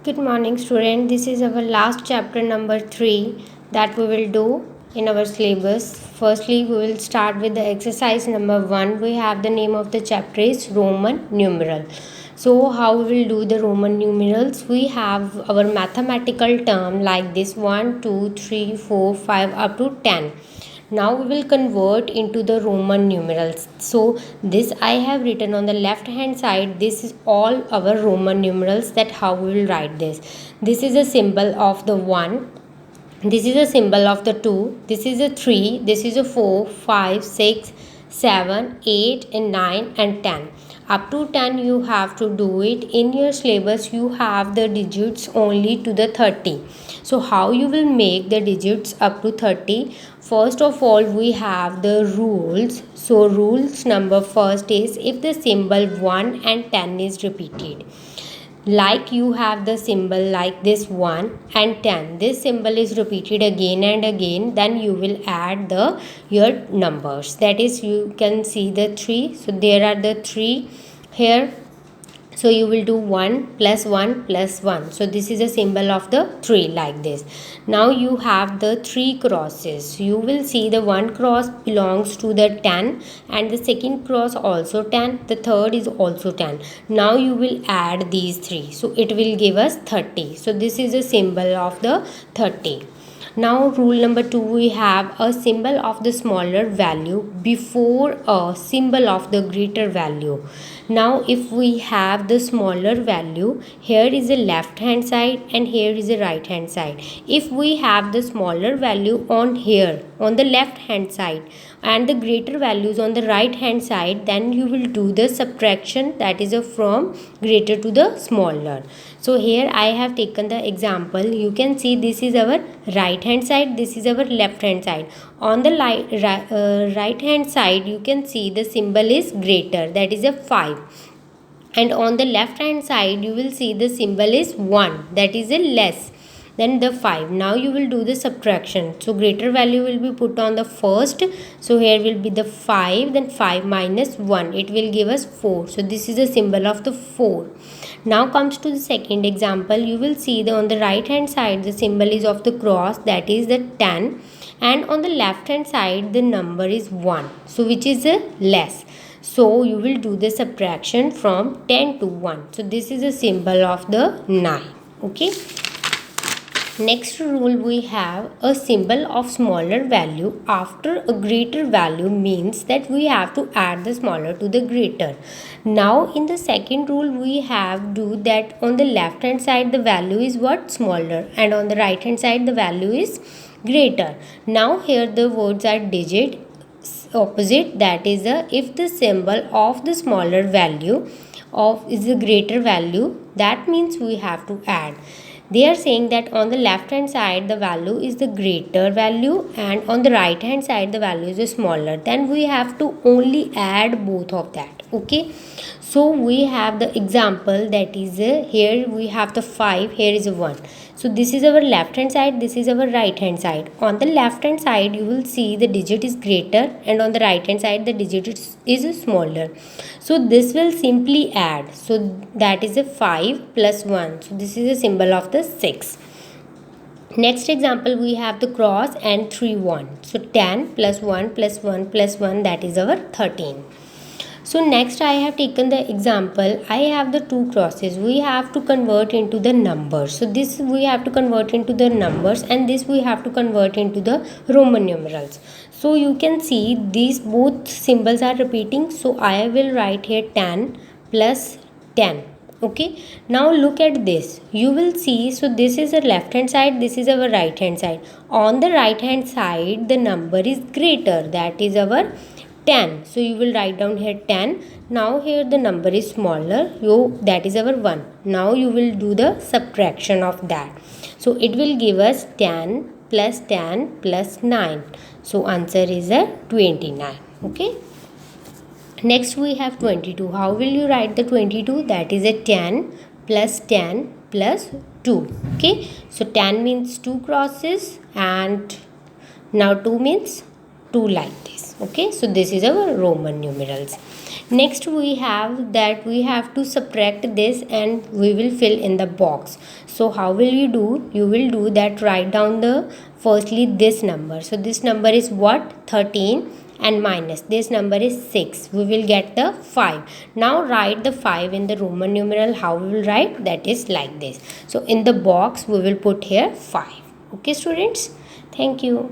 Good morning, student. This is our last chapter number 3 that we will do in our syllabus. Firstly, we will start with the exercise number 1. We have the name of the chapter is Roman numeral. So, how we will do the Roman numerals? We have our mathematical term like this 1, 2, 3, 4, 5 up to 10. Now we will convert into the Roman numerals. So this I have written on the left hand side. This is all our Roman numerals, that how we will write this. This is a symbol of the 1. This is a symbol of the 2. This is a 3. This is a 4, 5, 6, 7, 8 and 9 and 10. Up to 10 you have to do it. In your syllabus you have the digits only to the 30. So how you will make the digits up to 30? First of all, we have the rules. So rules number first is if the symbol 1 and 10 is repeated. Like you have the symbol like this 1 and 10. This symbol is repeated again and again. Then you will add the your numbers. That is, you can see the 3. So there are the 3 here. So you will do 1 plus 1 plus 1. So this is a symbol of the 3 like this. Now you have the 3 crosses. You will see the one cross belongs to the 10 and the second cross also 10. The third is also 10. Now you will add these 3. So it will give us 30. So this is a symbol of the 30. Now rule number 2, we have a symbol of the smaller value before a symbol of the greater value. Now if we have the smaller value, here is the left hand side and here is the right hand side. If we have the smaller value on here on the left hand side and the greater values on the right hand side, then you will do the subtraction, that is from greater to the smaller. So here I have taken the example. You can see this is our right hand side, this is our left hand side. On the right hand side you can see the symbol is greater, that is a 5. And on the left hand side you will see the symbol is 1, that is a less than the 5. Now you will do the subtraction. So greater value will be put on the first. So here will be the 5, then 5 minus 1, it will give us 4. So this is a symbol of the 4. Now comes to the second example. You will see on the right hand side the symbol is of the cross, that is the 10, and on the left hand side the number is 1, so which is a less. So you will do the subtraction from 10 to 1. So this is a symbol of the 9. Okay. Next rule, we have a symbol of smaller value after a greater value means that we have to add the smaller to the greater. Now in the second rule we have do that on the left hand side the value is what? Smaller, and on the right hand side the value is greater. Now here the words are digit opposite, that is if the symbol of the smaller value of is a greater value, that means we have to add. They are saying that on the left hand side the value is the greater value and on the right hand side the value is the smaller. Then we have to only add both of that. Okay. So we have the example, that is here we have the 5, here is a 1. So this is our left hand side, this is our right hand side. On the left hand side you will see the digit is greater and on the right hand side the digit is smaller. So this will simply add. So that is a 5 plus 1. So this is a symbol of the 6. Next example, we have the cross and 3 1. So 10 plus 1 plus 1 plus 1, that is our 13. So next I have taken the example. I have the 2 crosses. We have to convert into the numbers. So this we have to convert into the numbers and this we have to convert into the Roman numerals. So you can see these both symbols are repeating. So I will write here 10 plus 10. Okay. Now look at this. You will see, so this is the left hand side, this is our right hand side. On the right hand side the number is greater, that is our 10. So you will write down here 10. Now here the number is smaller, that is our 1. Now you will do the subtraction of that. So it will give us 10 plus 10 plus 9. So answer is a 29. Okay. Next we have 22. How will you write the 22? That is a 10 plus 10 plus 2. Okay. So 10 means 2 crosses and now 2 means 2 like this. Okay. So this is our Roman numerals. Next we have that we have to subtract this and we will fill in the box. So how will you do? You will do that, write down the firstly this number. So this number is what? 13, and minus this number is 6. We will get the 5. Now write the 5 in the Roman numeral. How we will write? That is like this. So in the box we will put here 5. Okay students, thank you.